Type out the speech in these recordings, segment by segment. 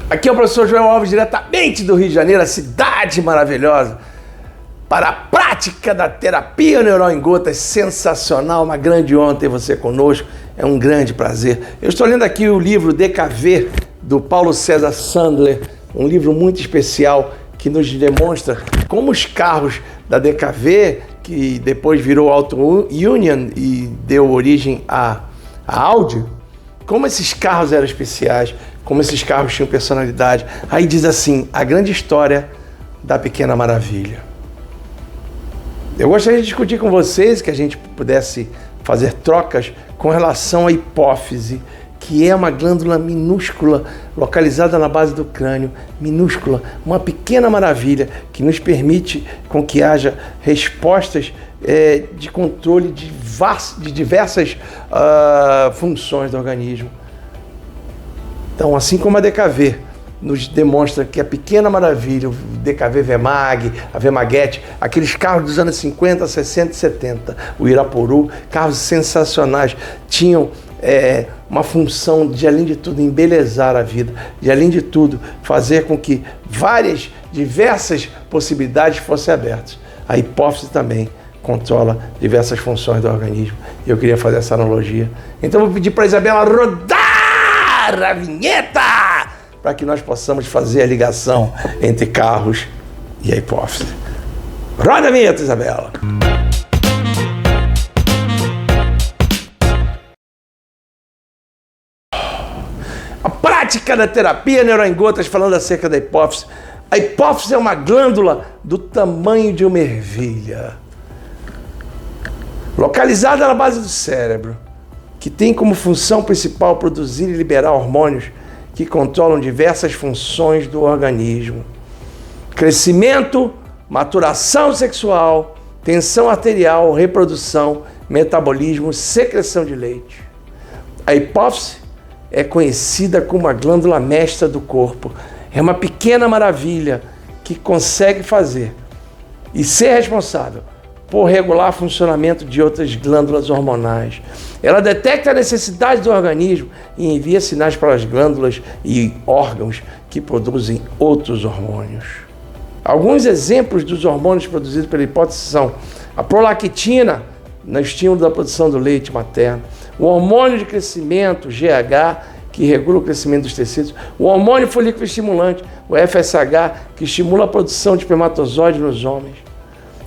Aqui é o professor Joel Alves, diretamente do Rio de Janeiro, a cidade maravilhosa, para a prática da terapia neural em gotas. Sensacional, uma grande honra ter você conosco, é um grande prazer. Eu estou lendo aqui o livro DKV, do Paulo César Sandler, um livro muito especial que nos demonstra como os carros da DKV, que depois virou Auto Union e deu origem à Audi, como esses carros eram especiais, como esses carros tinham personalidade. Aí diz assim, a grande história da Pequena Maravilha. Eu gostaria de discutir com vocês, que a gente pudesse fazer trocas com relação à hipófise, que é uma glândula minúscula, localizada na base do crânio, minúscula, uma pequena maravilha, que nos permite com que haja respostas de controle de diversas funções do organismo. Então, assim como a DKV nos demonstra que a Pequena Maravilha, o DKV Vemag, a Vemaguete, aqueles carros dos anos 50, 60 e 70, o Irapuru, carros sensacionais, tinham uma função de, além de tudo, embelezar a vida, de, além de tudo, fazer com que diversas possibilidades fossem abertas. A hipófise também controla diversas funções do organismo. E eu queria fazer essa analogia. Então, vou pedir para a Isabela rodar a vinheta para que nós possamos fazer a ligação entre carros e a hipófise. Roda a vinheta, Isabela! A prática da terapia neural em gotas, falando acerca da hipófise. A hipófise é uma glândula do tamanho de uma ervilha, localizada na base do cérebro, que tem como função principal produzir e liberar hormônios que controlam diversas funções do organismo: crescimento, maturação sexual, tensão arterial, reprodução, metabolismo, secreção de leite. A hipófise é conhecida como a glândula mestra do corpo. É uma pequena maravilha que consegue fazer e ser responsável por regular o funcionamento de outras glândulas hormonais. Ela detecta a necessidade do organismo e envia sinais para as glândulas e órgãos que produzem outros hormônios. Alguns exemplos dos hormônios produzidos pela hipófise são a prolactina, no estímulo da produção do leite materno, o hormônio de crescimento, GH, que regula o crescimento dos tecidos, o hormônio folículo estimulante, o FSH, que estimula a produção de espermatozoides nos homens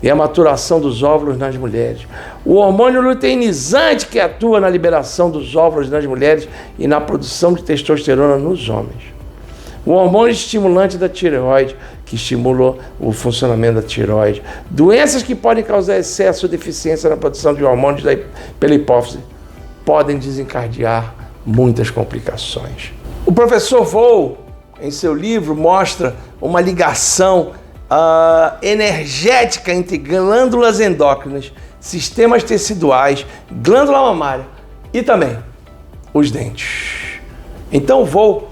e a maturação dos óvulos nas mulheres, o hormônio luteinizante, que atua na liberação dos óvulos nas mulheres e na produção de testosterona nos homens, o hormônio estimulante da tireoide, que estimula o funcionamento da tireoide, doenças que podem causar excesso ou deficiência na produção de hormônios pela hipófise podem desencadear muitas complicações. O professor Vou, em seu livro, mostra uma ligação energética entre glândulas endócrinas, sistemas teciduais, glândula mamária e também os dentes. Então, Vou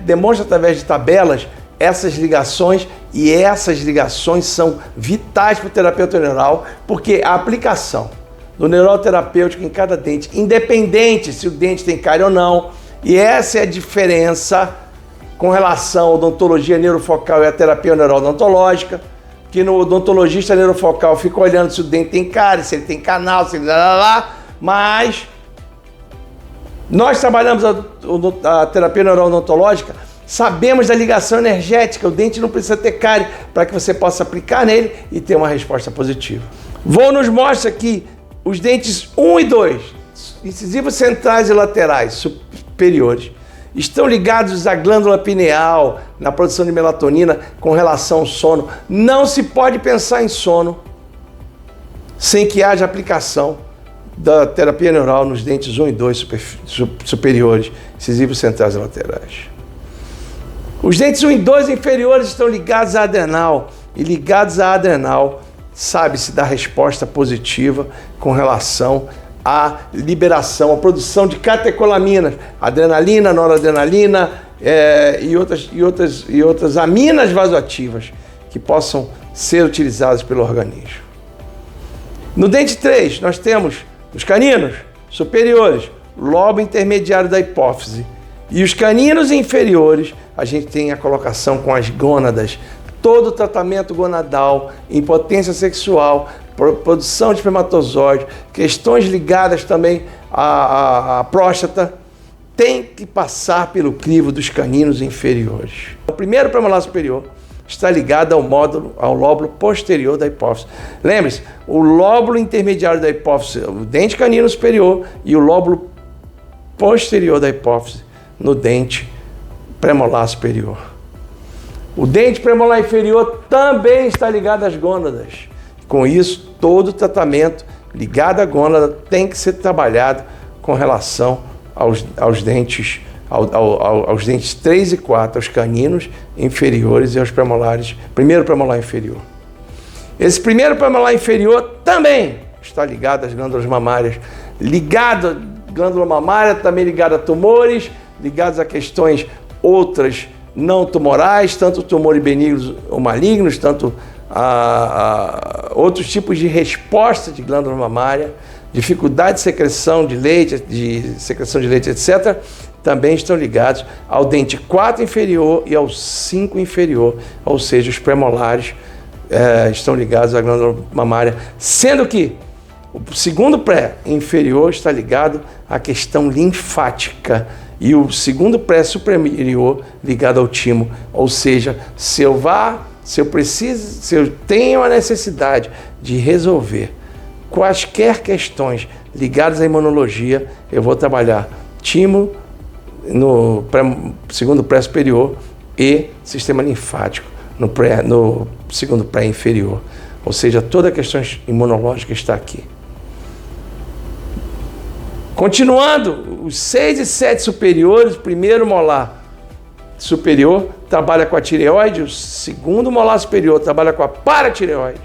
demonstra através de tabelas essas ligações, e essas ligações são vitais para o terapeuta neural, porque a aplicação do neural terapêutico em cada dente, independente se o dente tem cárie ou não, e essa é a diferença com relação à odontologia neurofocal e à terapia neural odontológica, que no odontologista neurofocal fica olhando se o dente tem cárie, se ele tem canal, se ele mas nós trabalhamos a terapia neural odontológica, sabemos da ligação energética, o dente não precisa ter cárie para que você possa aplicar nele e ter uma resposta positiva. Vou nos mostra que os dentes 1 e 2, incisivos centrais e laterais superiores, estão ligados à glândula pineal, na produção de melatonina com relação ao sono. Não se pode pensar em sono sem que haja aplicação da terapia neural nos dentes 1 e 2 superiores, incisivos centrais e laterais. Os dentes 1 e 2 inferiores estão ligados à adrenal, e ligados à adrenal sabe-se da resposta positiva com relação à liberação, à produção de catecolaminas, adrenalina, noradrenalina e outras aminas vasoativas que possam ser utilizadas pelo organismo. No dente 3, nós temos os caninos superiores, lobo intermediário da hipófise, E os caninos inferiores, a gente tem a colocação com as gônadas, todo o tratamento gonadal, impotência sexual, produção de espermatozoide, questões ligadas também à próstata, tem que passar pelo crivo dos caninos inferiores. O primeiro premolar superior está ligado ao lóbulo posterior da hipófise. Lembre-se, o lóbulo intermediário da hipófise, o dente canino superior, e o lóbulo posterior da hipófise no dente premolar superior. O dente premolar inferior também está ligado às gônadas. Com isso, todo o tratamento ligado à gônada tem que ser trabalhado com relação aos dentes 3 e 4, aos caninos inferiores e aos premolares, primeiro premolar inferior. Esse primeiro premolar inferior também está ligado às glândulas mamárias, glândula mamária também ligada a tumores, ligados a questões outras não tumorais, tanto tumores benignos ou malignos, tanto a outros tipos de resposta de glândula mamária, dificuldade de secreção de leite, etc., também estão ligados ao dente 4 inferior e ao 5 inferior, ou seja, os premolares estão ligados à glândula mamária, sendo que o segundo pré inferior está ligado à questão linfática e o segundo pré superior ligado ao timo, ou seja, se eu tenho a necessidade de resolver quaisquer questões ligadas à imunologia, eu vou trabalhar timo no segundo pré superior e sistema linfático no segundo pré inferior, ou seja, toda a questão imunológica está aqui. Continuando, os 6 e 7 superiores, o primeiro molar superior trabalha com a tireoide, o segundo molar superior trabalha com a paratireoide.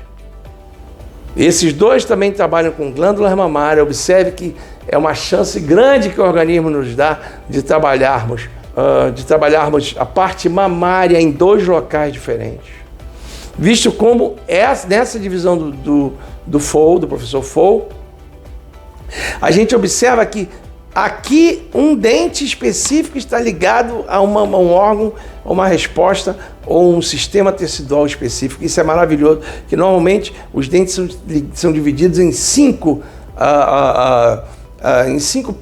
Esses dois também trabalham com glândulas mamárias. Observe que é uma chance grande que o organismo nos dá de trabalharmos a parte mamária em dois locais diferentes. Visto como nessa divisão do Fou, do professor Fou, a gente observa que aqui um dente específico está ligado a um órgão, a uma resposta ou um sistema tecidual específico. Isso é maravilhoso, que normalmente os dentes são divididos em cinco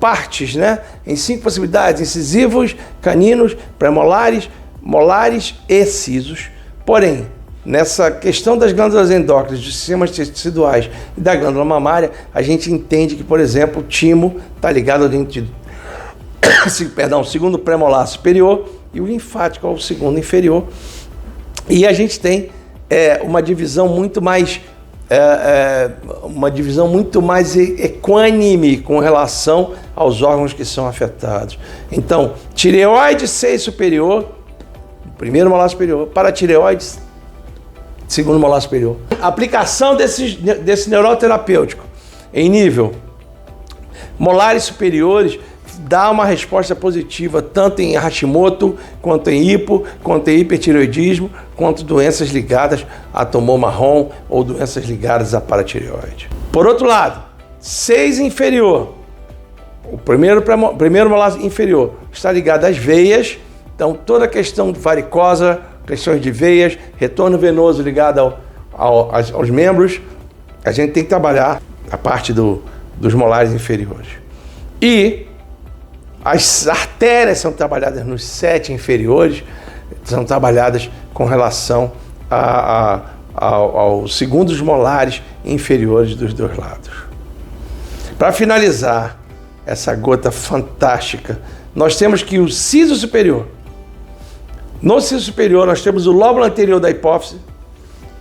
partes, né? Em 5 possibilidades: incisivos, caninos, premolares, molares e sisos. Porém, nessa questão das glândulas endócrinas, dos sistemas teciduais e da glândula mamária, a gente entende que, por exemplo, o timo está ligado ao dente, segundo pré-molar superior, e o linfático ao segundo inferior. E a gente tem uma divisão muito mais equânime com relação aos órgãos que são afetados. Então, tireoide 6 superior, primeiro molar superior, paratireoide segundo molar superior. A aplicação desse neuroterapêutico em nível molares superiores dá uma resposta positiva tanto em Hashimoto, quanto em hipo, quanto em hipertireoidismo, quanto doenças ligadas a tumor marrom ou doenças ligadas à paratireoide. Por outro lado, 6 inferior, o primeiro molar inferior está ligado às veias, então toda a questão de varicosa, questões de veias, retorno venoso ligado aos membros, a gente tem que trabalhar a parte dos molares inferiores. E as artérias são trabalhadas nos 7 inferiores, são trabalhadas com relação aos segundos molares inferiores dos dois lados. Para finalizar essa gota fantástica, nós temos que o siso superior. No siso superior, nós temos o lóbulo anterior da hipófise,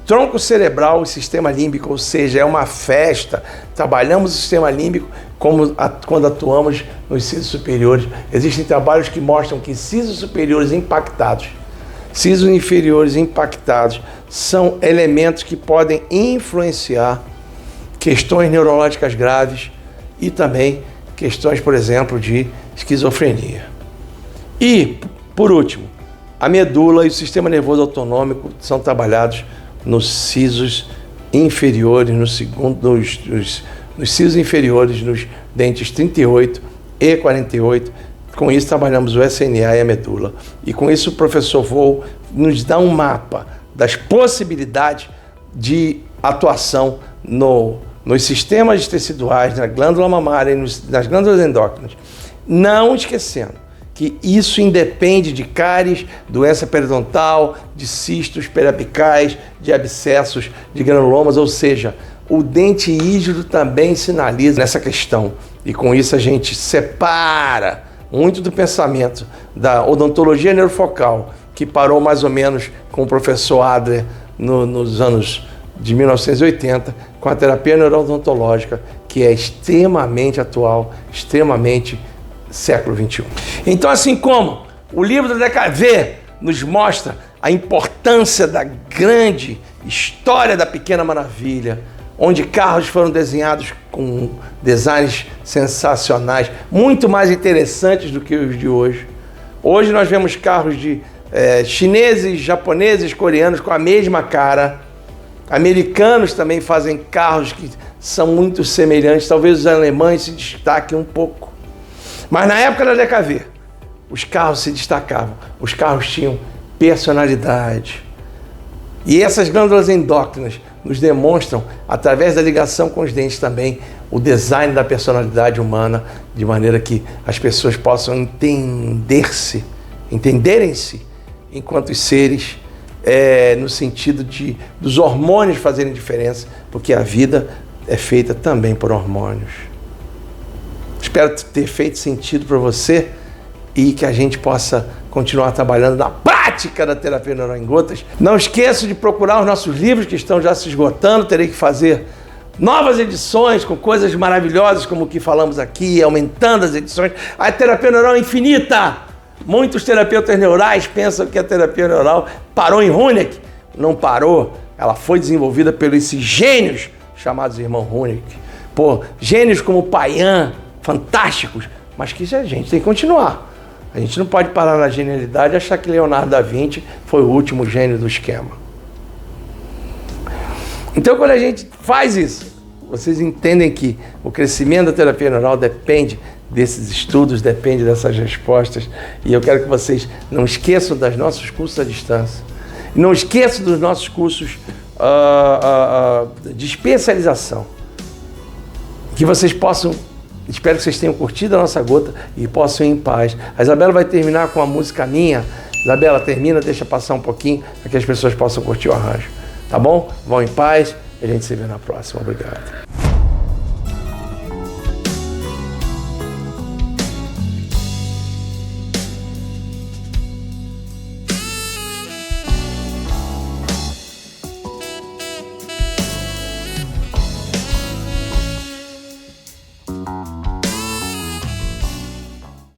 tronco cerebral e sistema límbico, ou seja, é uma festa. Trabalhamos o sistema límbico quando atuamos nos sisos superiores. Existem trabalhos que mostram que sisos superiores impactados, sisos inferiores impactados, são elementos que podem influenciar questões neurológicas graves e também questões, por exemplo, de esquizofrenia. E, por último, a medula e o sistema nervoso autonômico são trabalhados nos sisos inferiores, nos sisos inferiores, nos dentes 38 e 48, Com isso trabalhamos o SNA e a medula. E com isso o professor Voo nos dá um mapa das possibilidades de atuação nos sistemas teciduais, na glândula mamária e nas glândulas endócrinas. Não esquecendo que isso independe de cáries, doença periodontal, de cistos periapicais, de abscessos, de granulomas, ou seja, o dente rígido também sinaliza nessa questão. E com isso a gente separa muito do pensamento da odontologia neurofocal, que parou mais ou menos com o professor Adler nos anos de 1980, com a terapia neuroodontológica, que é extremamente atual, extremamente século XXI. Então, assim como o livro da DKV nos mostra a importância da grande história da Pequena Maravilha, onde carros foram desenhados com designs sensacionais, muito mais interessantes do que os de hoje. Hoje nós vemos carros de chineses, japoneses, coreanos com a mesma cara. Americanos também fazem carros que são muito semelhantes, talvez os alemães se destaquem um pouco. Mas na época da DKV, os carros se destacavam, os carros tinham personalidade. E essas glândulas endócrinas nos demonstram, através da ligação com os dentes também, o design da personalidade humana, de maneira que as pessoas possam entenderem-se enquanto seres, no sentido dos hormônios fazerem diferença, porque a vida é feita também por hormônios. Espero ter feito sentido para você e que a gente possa continuar trabalhando na prática da terapia neural em gotas. Não esqueça de procurar os nossos livros que estão já se esgotando. Terei que fazer novas edições com coisas maravilhosas como o que falamos aqui, aumentando as edições. A terapia neural é infinita. Muitos terapeutas neurais pensam que a terapia neural parou em Honeck. Não parou. Ela foi desenvolvida pelos esses gênios chamados irmão Honeck. Gênios como Payan, fantásticos, mas que a gente tem que continuar. A gente não pode parar na genialidade e achar que Leonardo da Vinci foi o último gênio do esquema. Então, quando a gente faz isso, vocês entendem que o crescimento da terapia neural depende desses estudos, depende dessas respostas. E eu quero que vocês não esqueçam dos nossos cursos à distância. Não esqueçam dos nossos cursos de especialização. Que vocês possam... Espero que vocês tenham curtido a nossa gota e possam ir em paz. A Isabela vai terminar com a música minha. Isabela, termina, deixa passar um pouquinho para que as pessoas possam curtir o arranjo. Tá bom? Vão em paz e a gente se vê na próxima. Obrigado.